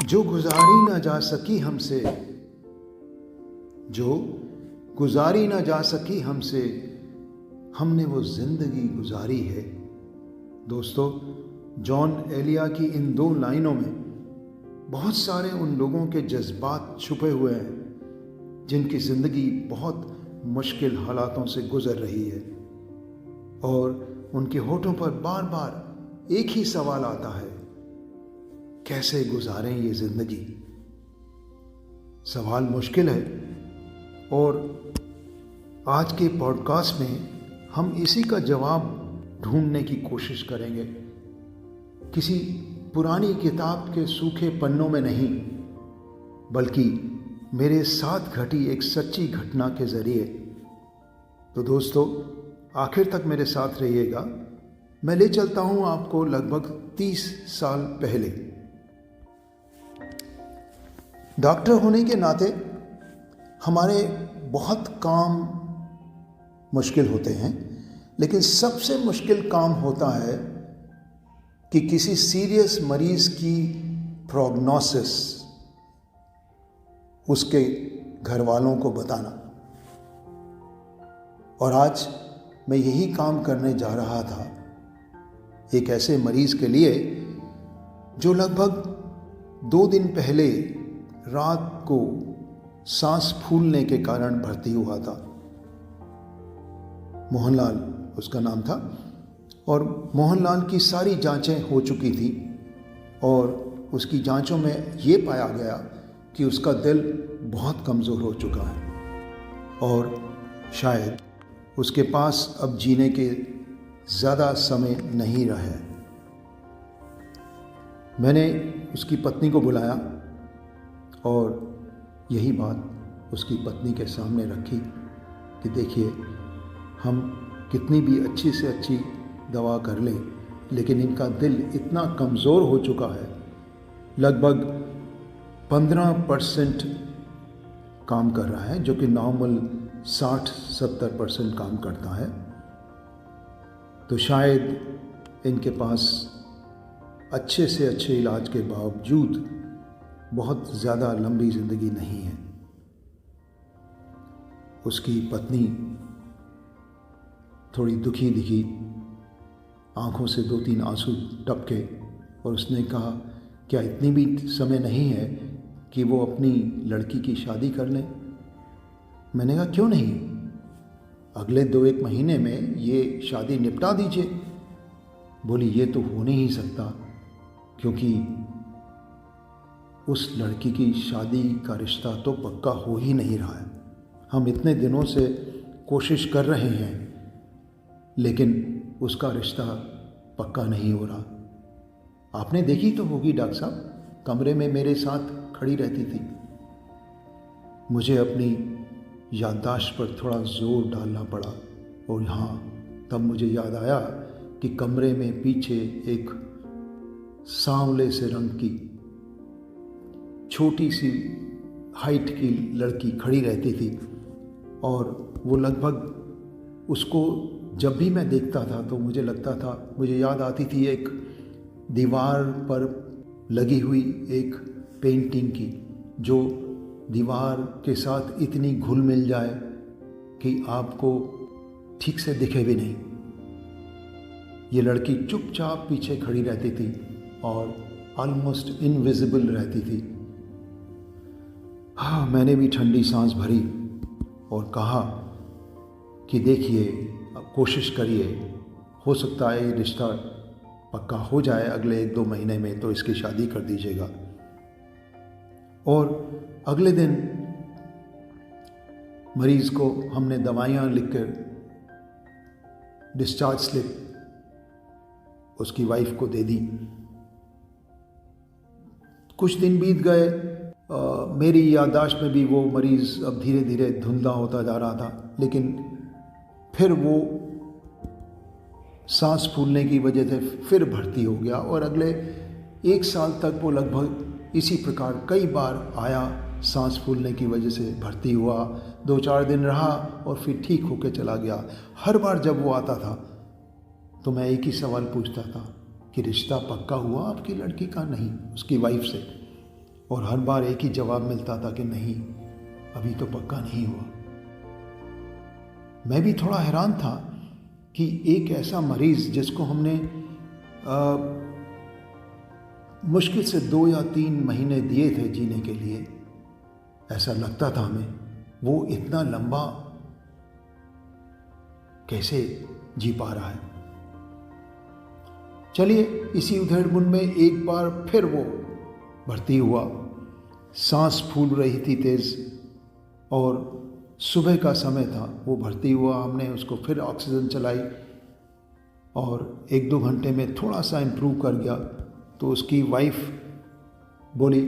जो गुजारी ना जा सकी हमसे, जो गुजारी ना जा सकी हमसे, हमने वो जिंदगी गुजारी है। दोस्तों, जॉन एलिया की इन दो लाइनों में बहुत सारे उन लोगों के जज्बात छुपे हुए हैं जिनकी ज़िंदगी बहुत मुश्किल हालातों से गुजर रही है और उनके होठों पर बार बार एक ही सवाल आता है, कैसे गुजारें ये ज़िंदगी। सवाल मुश्किल है और आज के पॉडकास्ट में हम इसी का जवाब ढूंढने की कोशिश करेंगे, किसी पुरानी किताब के सूखे पन्नों में नहीं, बल्कि मेरे साथ घटी एक सच्ची घटना के ज़रिए। तो दोस्तों, आखिर तक मेरे साथ रहिएगा। मैं ले चलता हूँ आपको लगभग 30 साल पहले। डॉक्टर होने के नाते हमारे बहुत काम मुश्किल होते हैं, लेकिन सबसे मुश्किल काम होता है कि किसी सीरियस मरीज़ की प्रोग्नोसिस उसके घर वालों को बताना। और आज मैं यही काम करने जा रहा था एक ऐसे मरीज़ के लिए जो लगभग 2 दिन पहले रात को सांस फूलने के कारण भर्ती हुआ था। मोहनलाल उसका नाम था और मोहनलाल की सारी जांचें हो चुकी थी और उसकी जांचों में ये पाया गया कि उसका दिल बहुत कमज़ोर हो चुका है और शायद उसके पास अब जीने के ज़्यादा समय नहीं रहा है। मैंने उसकी पत्नी को बुलाया और यही बात उसकी पत्नी के सामने रखी कि देखिए, हम कितनी भी अच्छी से अच्छी दवा कर लें, लेकिन इनका दिल इतना कमज़ोर हो चुका है, लगभग 15% काम कर रहा है, जो कि नॉर्मल 60-70% काम करता है। तो शायद इनके पास अच्छे से अच्छे इलाज के बावजूद बहुत ज़्यादा लंबी ज़िंदगी नहीं है। उसकी पत्नी थोड़ी दुखी दिखी, आंखों से 2-3 आंसू टपके और उसने कहा, क्या इतनी भी समय नहीं है कि वो अपनी लड़की की शादी कर लें? मैंने कहा, क्यों नहीं, अगले 2-1 महीने में ये शादी निपटा दीजिए। बोली, ये तो हो नहीं सकता, क्योंकि उस लड़की की शादी का रिश्ता तो पक्का हो ही नहीं रहा है। हम इतने दिनों से कोशिश कर रहे हैं, लेकिन उसका रिश्ता पक्का नहीं हो रहा। आपने देखी तो होगी डॉक्टर साहब, कमरे में मेरे साथ खड़ी रहती थी। मुझे अपनी याददाश्त पर थोड़ा जोर डालना पड़ा और हाँ, तब मुझे याद आया कि कमरे में पीछे एक सांवले से रंग की छोटी सी हाइट की लड़की खड़ी रहती थी और वो लगभग, उसको जब भी मैं देखता था तो मुझे लगता था, मुझे याद आती थी एक दीवार पर लगी हुई एक पेंटिंग की, जो दीवार के साथ इतनी घुल मिल जाए कि आपको ठीक से दिखे भी नहीं। ये लड़की चुपचाप पीछे खड़ी रहती थी और ऑलमोस्ट इनविजिबल रहती थी। हाँ, मैंने भी ठंडी सांस भरी और कहा कि देखिए, अब कोशिश करिए, हो सकता है ये रिश्ता पक्का हो जाए अगले 1-2 महीने में, तो इसकी शादी कर दीजिएगा। और अगले दिन मरीज़ को हमने दवाइयाँ लिखकर डिस्चार्ज स्लिप उसकी वाइफ को दे दी। कुछ दिन बीत गए, मेरी याददाश्त में भी वो मरीज़ अब धीरे धीरे धुंधला होता जा रहा था, लेकिन फिर वो सांस फूलने की वजह से फिर भर्ती हो गया और अगले 1 साल तक वो लगभग इसी प्रकार कई बार आया, सांस फूलने की वजह से भर्ती हुआ, 2-4 दिन रहा और फिर ठीक होकर चला गया। हर बार जब वो आता था तो मैं एक ही सवाल पूछता था, कि रिश्ता पक्का हुआ आपकी लड़की का? नहीं, उसकी वाइफ से। और हर बार एक ही जवाब मिलता था कि नहीं, अभी तो पक्का नहीं हुआ। मैं भी थोड़ा हैरान था कि एक ऐसा मरीज़ जिसको हमने मुश्किल से 2 या 3 महीने दिए थे जीने के लिए, ऐसा लगता था हमें, वो इतना लंबा कैसे जी पा रहा है। चलिए, इसी उधेड़-बुन में एक बार फिर वो भर्ती हुआ। सांस फूल रही थी तेज़ और सुबह का समय था। वो भर्ती हुआ, हमने उसको फिर ऑक्सीजन चलाई और 1-2 घंटे में थोड़ा सा इम्प्रूव कर गया। तो उसकी वाइफ बोली,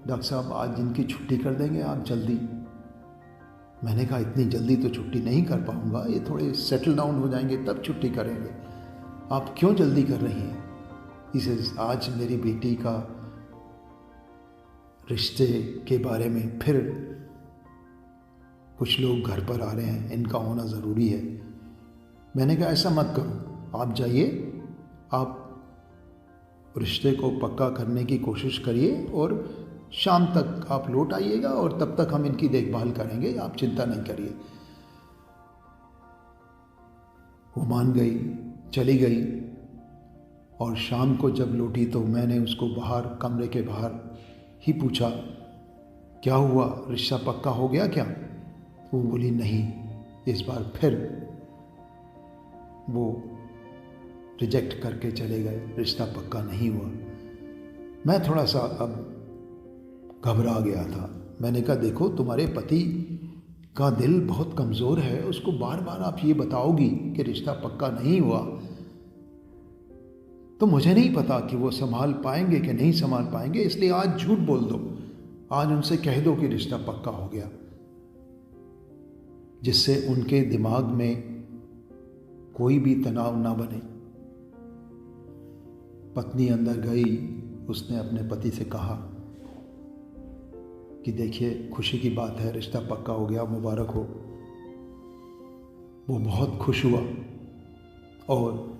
डॉक्टर साहब आज इनकी छुट्टी कर देंगे आप जल्दी। मैंने कहा इतनी जल्दी तो छुट्टी नहीं कर पाऊँगा, ये थोड़े सेटल डाउन हो जाएंगे तब छुट्टी करेंगे, आप क्यों जल्दी कर रही हैं? इसे आज मेरी बेटी का रिश्ते के बारे में फिर कुछ लोग घर पर आ रहे हैं, इनका होना ज़रूरी है। मैंने कहा ऐसा मत करो, आप जाइए, आप रिश्ते को पक्का करने की कोशिश करिए और शाम तक आप लौट आइएगा और तब तक हम इनकी देखभाल करेंगे, आप चिंता नहीं करिए। वो मान गई, चली गई और शाम को जब लौटी तो मैंने उसको बाहर, कमरे के बाहर ही पूछा, क्या हुआ, रिश्ता पक्का हो गया क्या? वो बोली नहीं, इस बार फिर वो रिजेक्ट करके चले गए, रिश्ता पक्का नहीं हुआ। मैं थोड़ा सा अब घबरा गया था। मैंने कहा देखो, तुम्हारे पति का दिल बहुत कमज़ोर है, उसको बार बार आप ये बताओगी कि रिश्ता पक्का नहीं हुआ तो मुझे नहीं पता कि वो संभाल पाएंगे कि नहीं संभाल पाएंगे, इसलिए आज झूठ बोल दो, आज उनसे कह दो कि रिश्ता पक्का हो गया, जिससे उनके दिमाग में कोई भी तनाव ना बने। पत्नी अंदर गई, उसने अपने पति से कहा कि देखिए खुशी की बात है, रिश्ता पक्का हो गया, मुबारक हो। वो बहुत खुश हुआ और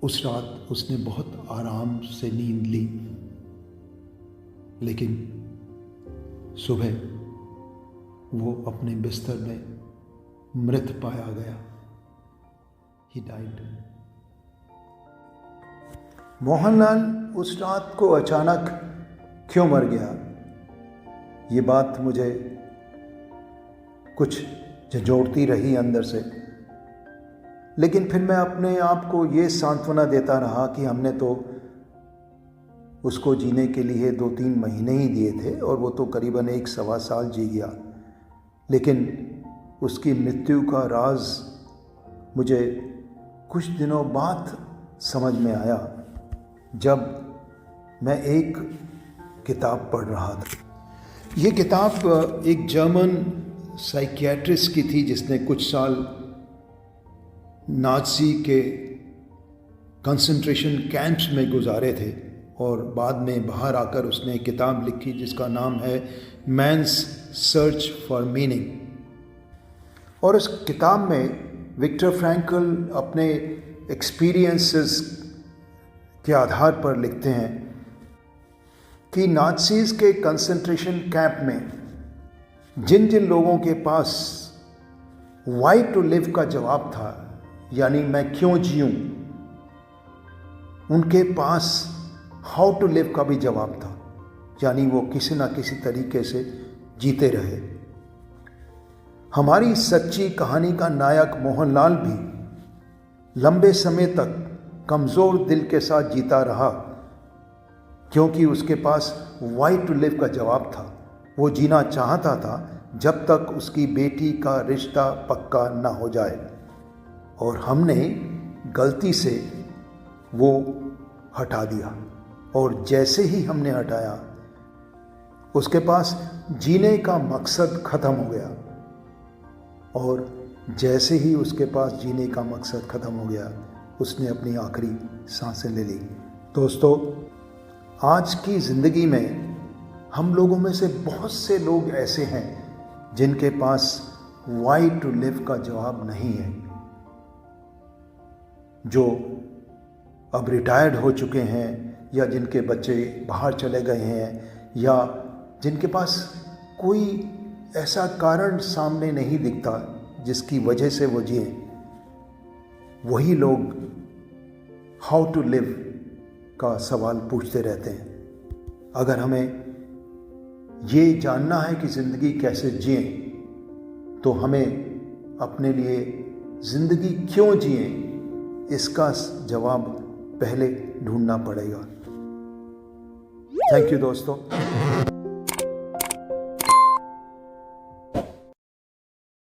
उस रात उसने बहुत आराम से नींद ली। लेकिन सुबह वो अपने बिस्तर में मृत पाया गया। He died. मोहनलाल उस रात को अचानक क्यों मर गया, ये बात मुझे कुछ झंझोड़ती रही अंदर से। लेकिन फिर मैं अपने आप को ये सांत्वना देता रहा कि हमने तो उसको जीने के लिए 2-3 महीने ही दिए थे और वो तो करीबन 1-1.25 साल जी गया। लेकिन उसकी मृत्यु का राज मुझे कुछ दिनों बाद समझ में आया, जब मैं एक किताब पढ़ रहा था। ये किताब एक जर्मन साइकियाट्रिस्ट की थी जिसने कुछ साल नाज़ी के कंसंट्रेशन कैंप्स में गुजारे थे और बाद में बाहर आकर उसने एक किताब लिखी जिसका नाम है मैन्स सर्च फॉर मीनिंग। और उस किताब में विक्टर फ्रैंकल अपने एक्सपीरियंसेस के आधार पर लिखते हैं कि नाज़ीज़ के कंसंट्रेशन कैंप में जिन जिन लोगों के पास वाई टू लिव का जवाब था, यानी मैं क्यों जीऊं, उनके पास हाउ टू लिव का भी जवाब था, यानी वो किसी ना किसी तरीके से जीते रहे। हमारी सच्ची कहानी का नायक मोहनलाल भी लंबे समय तक कमज़ोर दिल के साथ जीता रहा, क्योंकि उसके पास वाई टू लिव का जवाब था। वो जीना चाहता था जब तक उसकी बेटी का रिश्ता पक्का ना हो जाए। और हमने गलती से वो हटा दिया, और जैसे ही हमने हटाया उसके पास जीने का मकसद ख़त्म हो गया। और जैसे ही उसके पास जीने का मकसद ख़त्म हो गया, उसने अपनी आखिरी सांसें ले ली। दोस्तों, आज की ज़िंदगी में हम लोगों में से बहुत से लोग ऐसे हैं जिनके पास वाई टू लिव का जवाब नहीं है, जो अब रिटायर्ड हो चुके हैं या जिनके बच्चे बाहर चले गए हैं या जिनके पास कोई ऐसा कारण सामने नहीं दिखता जिसकी वजह से वो जिए, वही लोग हाउ टू लिव का सवाल पूछते रहते हैं। अगर हमें ये जानना है कि ज़िंदगी कैसे जिए तो हमें अपने लिए ज़िंदगी क्यों जिए इसका जवाब पहले ढूंढना पड़ेगा। थैंक यू दोस्तों।